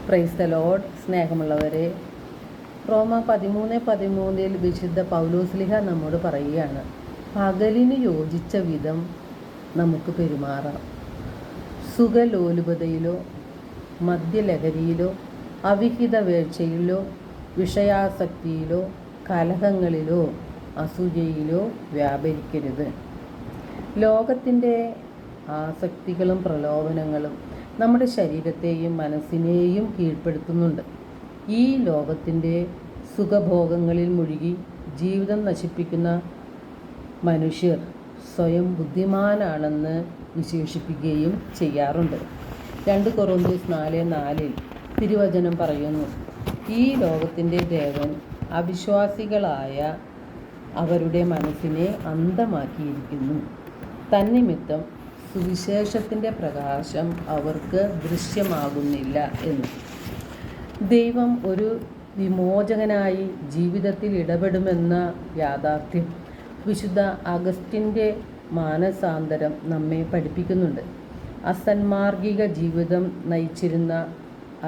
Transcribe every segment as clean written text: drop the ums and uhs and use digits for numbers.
Praise the Lord. സ്നേഹമുള്ളവരെ, റോമ 13:13 വിശുദ്ധ പൗലോസ്ലിഹ നമ്മോട് പറയുകയാണ്, പകലിന് യോജിച്ച വിധം നമുക്ക് പെരുമാറാം. സുഖലോലുപതയിലോ മദ്യലഹരിയിലോ അവിഹിത വേഴ്ചയിലോ വിഷയാസക്തിയിലോ കലഹങ്ങളിലോ അസൂയയിലോ വ്യാപരിക്കരുത്. ലോകത്തിൻ്റെ ആസക്തികളും പ്രലോഭനങ്ങളും നമ്മുടെ ശരീരത്തെയും മനസ്സിനെയും കീഴ്പ്പെടുത്തുന്നുണ്ട്. ഈ ലോകത്തിൻ്റെ സുഖഭോഗങ്ങളിൽ മുഴുകി ജീവിതം നശിപ്പിക്കുന്ന മനുഷ്യർ സ്വയം ബുദ്ധിമാനാണെന്ന് വിശേഷിപ്പിക്കുകയും ചെയ്യാറുണ്ട്. 2 കൊറിന്ത്യർ 4:4 തിരുവചനം പറയുന്നു, ഈ ലോകത്തിൻ്റെ ദേവൻ അവിശ്വാസികളായ അവരുടെ മനസ്സിനെ അന്ധമാക്കിയിരിക്കുന്നു. തന്നിമിത്തം സുവിശേഷത്തിൻ്റെ പ്രകാശം അവർക്ക് ദൃശ്യമാകുന്നില്ല എന്ന്. ദൈവം ഒരു വിമോചകനായി ജീവിതത്തിൽ ഇടപെടുമെന്ന യാഥാർത്ഥ്യം വിശുദ്ധ അഗസ്റ്റിൻ്റെ മാനസാന്തരം നമ്മെ പഠിപ്പിക്കുന്നുണ്ട്. അസന്മാർഗിക ജീവിതം നയിച്ചിരുന്ന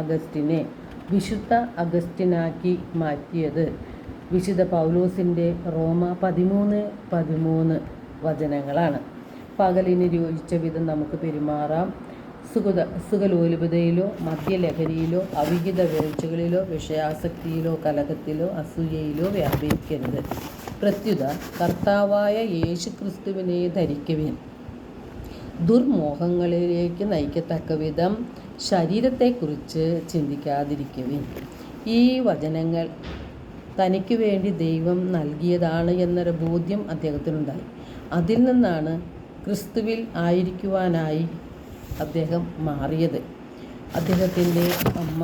അഗസ്റ്റിനെ വിശുദ്ധ അഗസ്റ്റിനാക്കി മാറ്റിയത് വിശുദ്ധ പൗലോസിൻ്റെ റോമ 13:13 വചനങ്ങളാണ്. പകലിന് യോജിച്ച വിധം നമുക്ക് പെരുമാറാം. സുഖലോലുപതയിലോ മദ്യലഹരിയിലോ അവിഹിത വേഴ്ചകളിലോ വിഷയാസക്തിയിലോ കലഹത്തിലോ അസൂയയിലോ വ്യാപരിക്കരുത്. പ്രത്യുത കർത്താവായ യേശുക്രിസ്തുവിനെ ധരിക്കുവിൻ. ദുർമോഹങ്ങളിലേക്ക് നയിക്കത്തക്ക വിധം ശരീരത്തെക്കുറിച്ച് ചിന്തിക്കാതിരിക്കുവിൻ. ഈ വചനങ്ങൾ തനിക്ക് വേണ്ടി ദൈവം നൽകിയതാണ് എന്നൊരു ബോധ്യം അദ്ദേഹത്തിനുണ്ടായി. അതിൽ നിന്നാണ് ക്രിസ്തുവിൽ ആയിരിക്കുവാനായി അദ്ദേഹം മാറിയത്. അദ്ദേഹത്തിൻ്റെ അമ്മ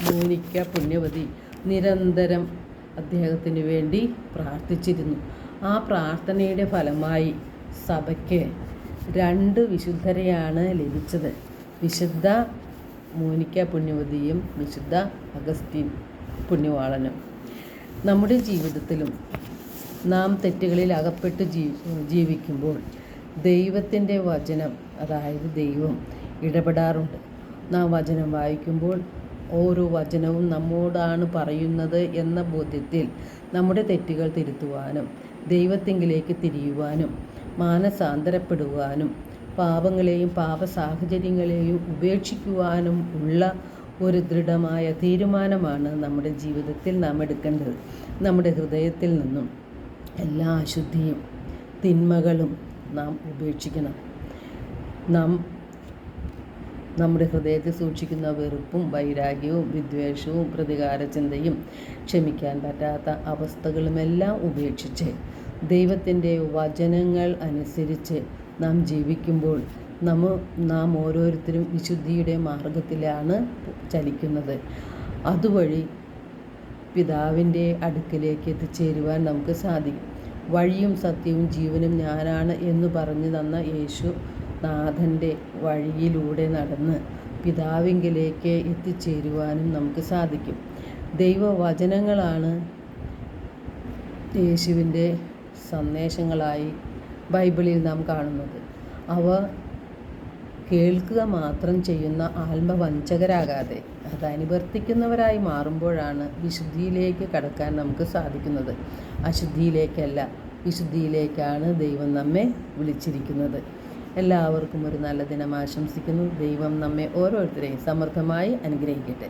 മോനിക്ക പുണ്യവതി നിരന്തരം അദ്ദേഹത്തിന് വേണ്ടി പ്രാർത്ഥിച്ചിരുന്നു. ആ പ്രാർത്ഥനയുടെ ഫലമായി സഭയ്ക്ക് 2 വിശുദ്ധരെയാണ് ലഭിച്ചത്. വിശുദ്ധ മോനിക്ക പുണ്യവതിയും വിശുദ്ധ അഗസ്റ്റിൻ പുണ്യവാളനും. നമ്മുടെ ജീവിതത്തിലും നാം തെറ്റുകളിൽ അകപ്പെട്ട് ജീവിക്കുമ്പോൾ ദൈവത്തിൻ്റെ വചനം, അതായത് ദൈവം ഇടപെടാറുണ്ട്. നാം വചനം വായിക്കുമ്പോൾ ഓരോ വചനവും നമ്മോടാണ് പറയുന്നത് എന്ന ബോധ്യത്തിൽ നമ്മുടെ തെറ്റുകൾ തിരുത്തുവാനും ദൈവത്തിങ്കിലേക്ക് തിരിയുവാനും മാനസാന്തരപ്പെടുവാനും പാപങ്ങളെയും പാപ സാഹചര്യങ്ങളെയും ഉപേക്ഷിക്കുവാനും ഉള്ള ഒരു ദൃഢമായ തീരുമാനമാണ് നമ്മുടെ ജീവിതത്തിൽ നാം എടുക്കേണ്ടത്. നമ്മുടെ ഹൃദയത്തിൽ നിന്നും എല്ലാ അശുദ്ധിയും തിന്മകളും നാം ഉപേക്ഷിക്കണം. നാം നമ്മുടെ ഹൃദയത്തിൽ സൂക്ഷിക്കുന്ന വെറുപ്പും വൈരാഗ്യവും വിദ്വേഷവും പ്രതികാര ചിന്തയും ക്ഷമിക്കാൻ പറ്റാത്ത അവസ്ഥകളുമെല്ലാം ഉപേക്ഷിച്ച് ദൈവത്തിൻ്റെ വചനങ്ങൾ അനുസരിച്ച് നാം ജീവിക്കുമ്പോൾ നാം ഓരോരുത്തരും വിശുദ്ധിയുടെ മാർഗത്തിലാണ് ചലിക്കുന്നത്. അതുവഴി പിതാവിൻ്റെ അടുക്കലേക്ക് എത്തിച്ചേരുവാൻ നമുക്ക് സാധിക്കും. വഴിയും സത്യവും ജീവനും ഞാനാണ് എന്ന് പറഞ്ഞു തന്ന യേശു നാഥൻ്റെ വഴിയിലൂടെ നടന്ന് പിതാവിങ്കിലേക്ക് എത്തിച്ചേരുവാനും നമുക്ക് സാധിക്കും. ദൈവവചനങ്ങളാണ് യേശുവിൻ്റെ സന്ദേശങ്ങളായി ബൈബിളിൽ നാം കാണുന്നത്. അവ കേൾക്കുക മാത്രം ചെയ്യുന്ന ആത്മവഞ്ചകരാകാതെ അത് അനുവർത്തിക്കുന്നവരായി മാറുമ്പോഴാണ് വിശുദ്ധിയിലേക്ക് കടക്കാൻ നമുക്ക് സാധിക്കുന്നത്. അശുദ്ധിയിലേക്കല്ല, വിശുദ്ധിയിലേക്കാണ് ദൈവം നമ്മെ വിളിച്ചിരിക്കുന്നത്. എല്ലാവർക്കും ഒരു നല്ല ദിനം ആശംസിക്കുന്നു. ദൈവം നമ്മെ ഓരോരുത്തരെയും സമൃദ്ധമായി അനുഗ്രഹിക്കട്ടെ.